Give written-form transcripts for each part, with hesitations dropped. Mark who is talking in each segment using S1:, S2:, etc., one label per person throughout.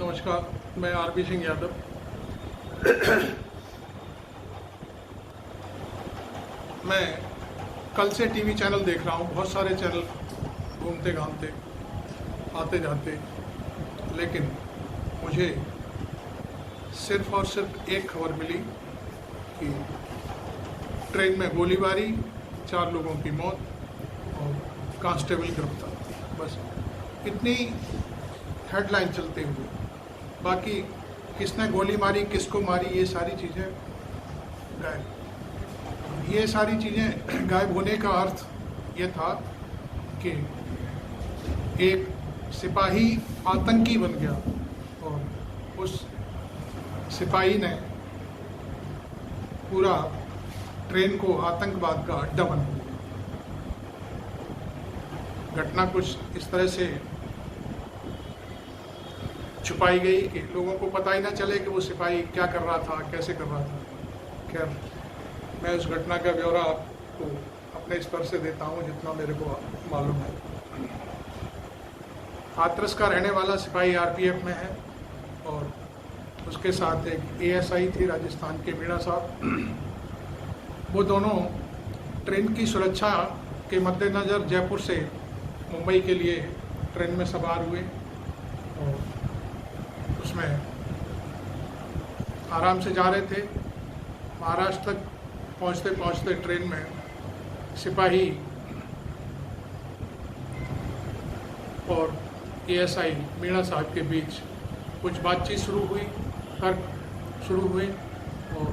S1: नमस्कार, मैं आरपी सिंह यादव। मैं कल से टीवी चैनल देख रहा हूँ, बहुत सारे चैनल घूमते घामते आते जाते, लेकिन मुझे सिर्फ और सिर्फ एक खबर मिली कि ट्रेन में गोलीबारी, 4 लोगों की मौत और कांस्टेबल गिरफ्तार। बस इतनी हेडलाइन चलते हुए, बाकी किसने गोली मारी, किसको मारी, ये सारी चीज़ें गायब। ये सारी चीज़ें गायब होने का अर्थ ये था कि एक सिपाही आतंकी बन गया और उस सिपाही ने पूरा ट्रेन को आतंकवाद का अड्डा बना दिया। घटना कुछ इस तरह से छुपाई गई कि लोगों को पता ही ना चले कि वो सिपाही क्या कर रहा था, कैसे कर रहा था। खैर, मैं उस घटना का ब्यौरा आपको अपने स्तर से देता हूँ जितना मेरे को मालूम है। हाथरस का रहने वाला सिपाही आरपीएफ में है और उसके साथ एक एएसआई थी राजस्थान के मीणा साहब। वो दोनों ट्रेन की सुरक्षा के मद्देनज़र जयपुर से मुंबई के लिए ट्रेन में सवार हुए और उसमें आराम से जा रहे थे। महाराष्ट्र तक पहुंचते पहुंचते ट्रेन में सिपाही और एएसआई मीणा साहब के बीच कुछ बातचीत शुरू हुई, तर्क शुरू हुए और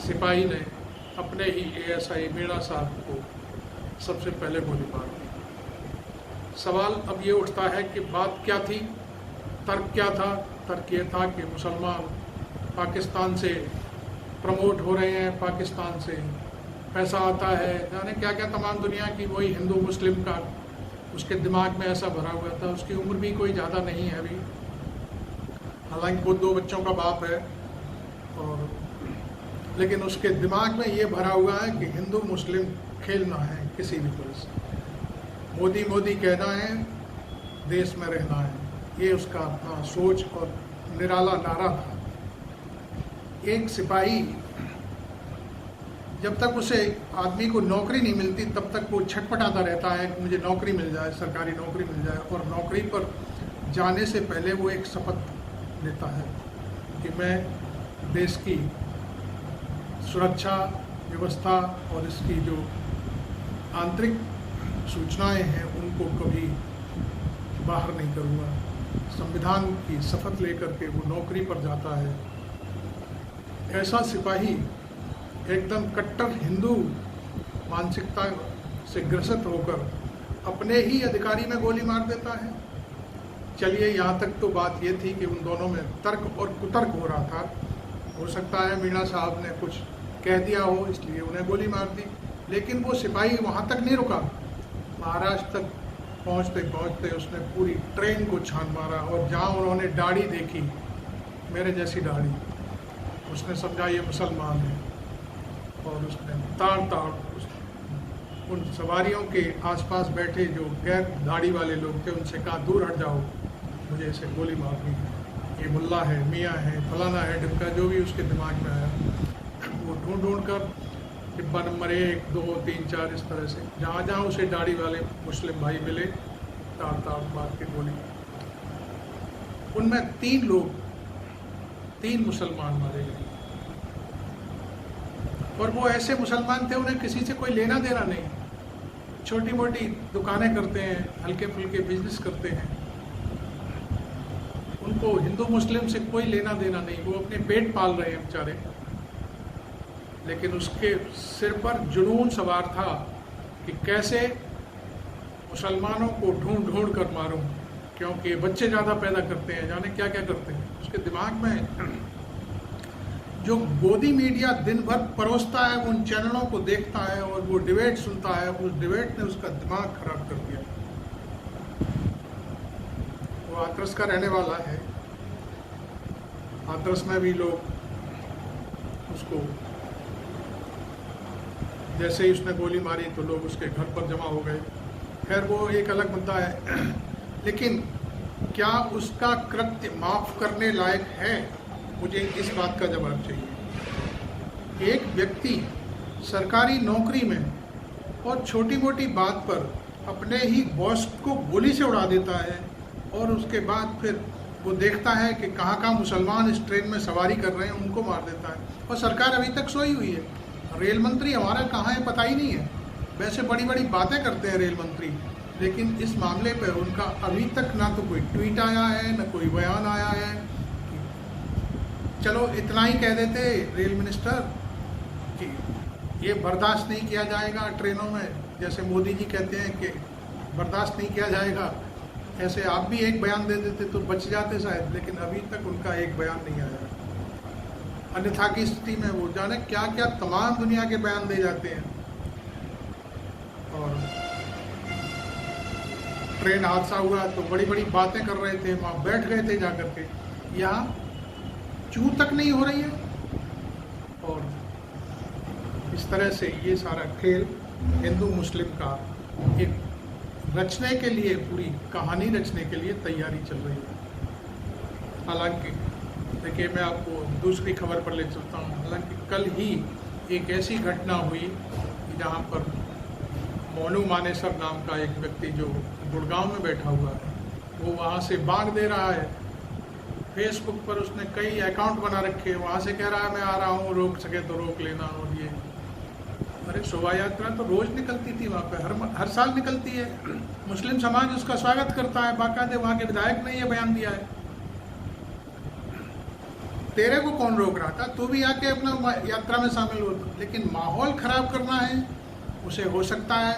S1: सिपाही ने अपने ही एएसआई मीणा साहब को सबसे पहले गोली मार दी। सवाल अब ये उठता है कि बात क्या थी, तर्क क्या था। तर्क ये था कि मुसलमान पाकिस्तान से प्रमोट हो रहे हैं, पाकिस्तान से पैसा आता है, जाने क्या क्या तमाम दुनिया की वही हिंदू मुस्लिम का उसके दिमाग में ऐसा भरा हुआ था। उसकी उम्र भी कोई ज़्यादा नहीं है अभी, हालांकि वो 2 बच्चों का बाप है, और लेकिन उसके दिमाग में ये भरा हुआ है कि हिंदू मुस्लिम खेलना है किसी भी तरह से, मोदी मोदी कहना है, देश में रहना है। ये उसका अपना सोच और निराला नारा था। एक सिपाही जब तक उसे आदमी को नौकरी नहीं मिलती तब तक वो छटपटाता रहता है कि मुझे नौकरी मिल जाए, सरकारी नौकरी मिल जाए। और नौकरी पर जाने से पहले वो एक शपथ लेता है कि मैं देश की सुरक्षा व्यवस्था और इसकी जो आंतरिक सूचनाएं हैं उनको कभी बाहर नहीं करूँगा। संविधान की शपथ लेकर के वो नौकरी पर जाता है। ऐसा सिपाही एकदम कट्टर हिंदू मानसिकता से ग्रसित होकर अपने ही अधिकारी में गोली मार देता है। चलिए, यहाँ तक तो बात ये थी कि उन दोनों में तर्क और कुतर्क हो रहा था। हो सकता है मीणा साहब ने कुछ कह दिया हो इसलिए उन्हें गोली मार दी, लेकिन वो सिपाही वहाँ तक नहीं रुका। महाराष्ट्र तक पहुँचते पहुँचते उसने पूरी ट्रेन को छान मारा और जहाँ उन्होंने दाढ़ी देखी, मेरे जैसी दाढ़ी, उसने समझा ये मुसलमान है और उसने ताड़ उन सवारियों के आसपास बैठे जो गैर दाढ़ी वाले लोग थे उनसे कहा, दूर हट जाओ, मुझे इसे गोली मारनी है, ये मुल्ला है, मियाँ है, फलाना है, डिब्बा जो भी उसके दिमाग में आया वो ढूंढ कर डिब्बा नंबर 1, 2, 3, 4 इस तरह से जहाँ जहाँ उसे दाढ़ी वाले मुस्लिम भाई मिले ताड़ मार के गोली। उनमें 3 मुसलमान मारे गए और वो ऐसे मुसलमान थे उन्हें किसी से कोई लेना देना नहीं, छोटी मोटी दुकानें करते हैं, हल्के फुल्के बिजनेस करते हैं, उनको हिंदू मुस्लिम से कोई लेना देना नहीं, वो अपने पेट पाल रहे हैं बेचारे। लेकिन उसके सिर पर जुनून सवार था कि कैसे मुसलमानों को ढूंढ कर मारूं, क्योंकि बच्चे ज़्यादा पैदा करते हैं, जाने क्या क्या करते हैं। उसके दिमाग में जो गोदी मीडिया दिन भर परोसता है उन चैनलों को देखता है और वो डिबेट सुनता है, उस डिबेट ने उसका दिमाग खराब कर दिया। वो हाथरस का रहने वाला है। हाथरस में भी लोग उसको, जैसे ही उसने गोली मारी तो लोग उसके घर पर जमा हो गए। खैर वो एक अलग मुद्दा है, लेकिन क्या उसका कृत्य माफ करने लायक है? मुझे इस बात का जवाब चाहिए। एक व्यक्ति सरकारी नौकरी में और छोटी मोटी बात पर अपने ही बॉस को गोली से उड़ा देता है और उसके बाद फिर वो देखता है कि कहाँ मुसलमान इस ट्रेन में सवारी कर रहे हैं, उनको मार देता है, और सरकार अभी तक सोई हुई है। रेल मंत्री हमारा कहाँ है पता ही नहीं है। वैसे बड़ी बड़ी बातें करते हैं रेल मंत्री, लेकिन इस मामले पर उनका अभी तक ना तो कोई ट्वीट आया है, ना कोई बयान आया है। चलो इतना ही कह देते रेल मिनिस्टर कि ये बर्दाश्त नहीं किया जाएगा ट्रेनों में, जैसे मोदी जी कहते हैं कि बर्दाश्त नहीं किया जाएगा, ऐसे आप भी एक बयान दे देते तो बच जाते शायद, लेकिन अभी तक उनका एक बयान नहीं आया। अन्यथा की स्थिति में वो जाने क्या क्या तमाम दुनिया के बयान दे जाते हैं। और ट्रेन हादसा हुआ तो बड़ी बड़ी बातें कर रहे थे, वहाँ बैठ गए थे जाकर के, यहाँ चूं तक नहीं हो रही है। और इस तरह से ये सारा खेल हिंदू मुस्लिम का एक रचने के लिए, पूरी कहानी रचने के लिए तैयारी चल रही है। हालांकि देखिए, मैं आपको दूसरी खबर पर ले चलता हूँ। हालांकि कल ही एक ऐसी घटना हुई जहाँ पर मोनू मानेसर नाम का एक व्यक्ति जो गुड़गांव में बैठा हुआ है, वो वहाँ से भाग दे रहा है। फेसबुक पर उसने कई अकाउंट बना रखे, वहाँ से कह रहा है मैं आ रहा हूँ, रोक सके तो रोक लेना। और ये अरे शोभा यात्रा तो रोज निकलती थी वहाँ पे, हर साल निकलती है। मुस्लिम समाज उसका स्वागत करता है, बाकायदे वहाँ के विधायक ने ये बयान दिया है। तेरे को कौन रोक रहा था? तू भी आके अपना यात्रा में शामिल हो। लेकिन माहौल खराब करना है उसे, हो सकता है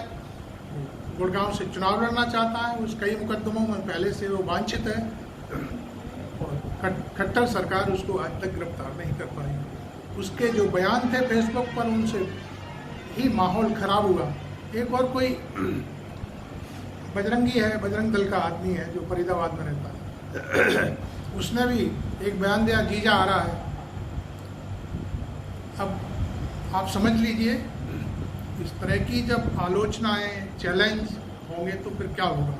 S1: गुड़गांव से चुनाव लड़ना चाहता है, उस कई मुकदमों में पहले से वो वांछित है, और खट्टर सरकार उसको आज तक गिरफ्तार नहीं कर पाई। उसके जो बयान थे फेसबुक पर, उनसे ही माहौल खराब हुआ। एक और कोई बजरंगी है, बजरंग दल का आदमी है जो फरीदाबाद में रहता है, उसने भी एक बयान दिया, जीजा आ रहा है। अब आप समझ लीजिए, इस तरह की जब आलोचनाएं, चैलेंज होंगे तो फिर क्या होगा।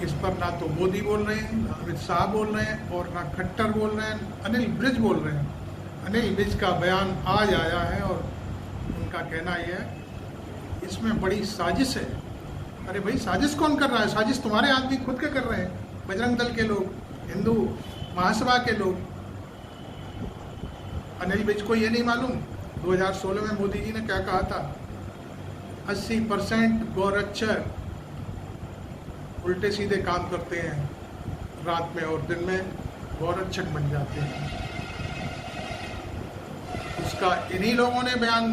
S1: इस पर ना तो मोदी बोल रहे हैं, ना अमित शाह बोल रहे हैं, और ना खट्टर बोल रहे हैं, अनिल विज बोल रहे हैं। अनिल विज का बयान आज आया है और उनका कहना यह है इसमें बड़ी साजिश है। अरे भाई, साजिश कौन कर रहा है? साजिश तुम्हारे आदमी खुद के कर रहे हैं, बजरंग दल के लोग, हिंदू महासभा के लोग। अनिल विज को ये नहीं मालूम 2016 में मोदी जी ने क्या कहा था? 80% गौरक्षक उल्टे सीधे काम करते हैं रात में और दिन में गौरक्षक बन जाते हैं। उसका इन्हीं लोगों ने बयान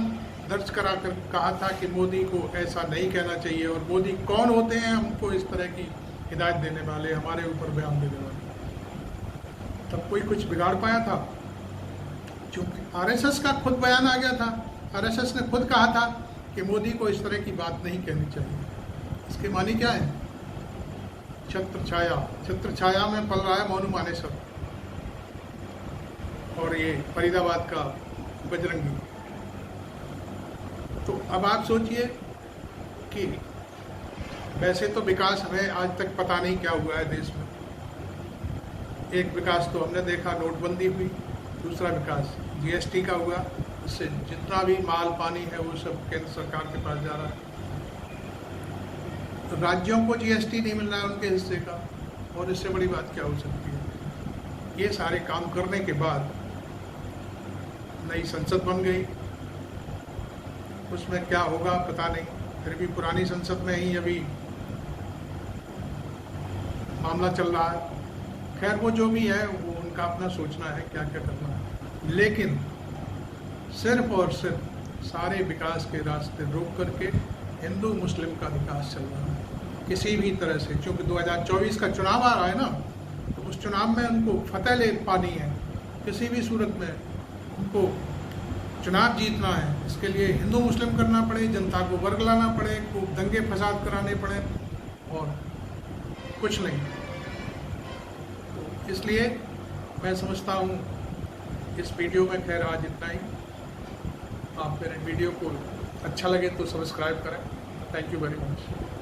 S1: दर्ज करा कर कहा था कि मोदी को ऐसा नहीं कहना चाहिए। और मोदी कौन होते हैं हमको इस तरह की हिदायत देने वाले, हमारे ऊपर बयान देने वाले? तब कोई कुछ बिगाड़ पाया था? क्योंकि आरएसएस का खुद बयान आ गया था। आरएसएस ने खुद कहा था कि मोदी को इस तरह की बात नहीं कहनी चाहिए। इसके मानी क्या है? छत्र छाया में पल रहा है मोनू मानेसर और ये फरीदाबाद का बजरंगी। तो अब आप सोचिए कि वैसे तो विकास हमें आज तक पता नहीं क्या हुआ है देश में। एक विकास तो हमने देखा, नोटबंदी हुई। दूसरा विकास जीएसटी का हुआ, इससे जितना भी माल पानी है वो सब केंद्र सरकार के पास जा रहा है। तो राज्यों को जीएसटी नहीं मिल रहा है उनके हिस्से का, और इससे बड़ी बात क्या हो सकती है? ये सारे काम करने के बाद नई संसद बन गई, उसमें क्या होगा पता नहीं। फिर भी पुरानी संसद में ही अभी मामला चल रहा है। खैर, वो जो भी है वो उनका अपना सोचना है क्या क्या करना है। लेकिन सिर्फ और सिर्फ सारे विकास के रास्ते रोक करके हिंदू मुस्लिम का विकास चल रहा है किसी भी तरह से। क्योंकि 2024 का चुनाव आ रहा है ना, तो उस चुनाव में उनको फतेह ले पानी है। किसी भी सूरत में उनको चुनाव जीतना है। इसके लिए हिंदू मुस्लिम करना पड़े, जनता को वर्ग लाना पड़े, खूब दंगे फसाद कराने पड़े, और कुछ नहीं। तो इसलिए मैं समझता हूँ इस वीडियो में खैर आज इतना ही। आप मेरे वीडियो को अच्छा लगे तो सब्सक्राइब करें। Thank you very much.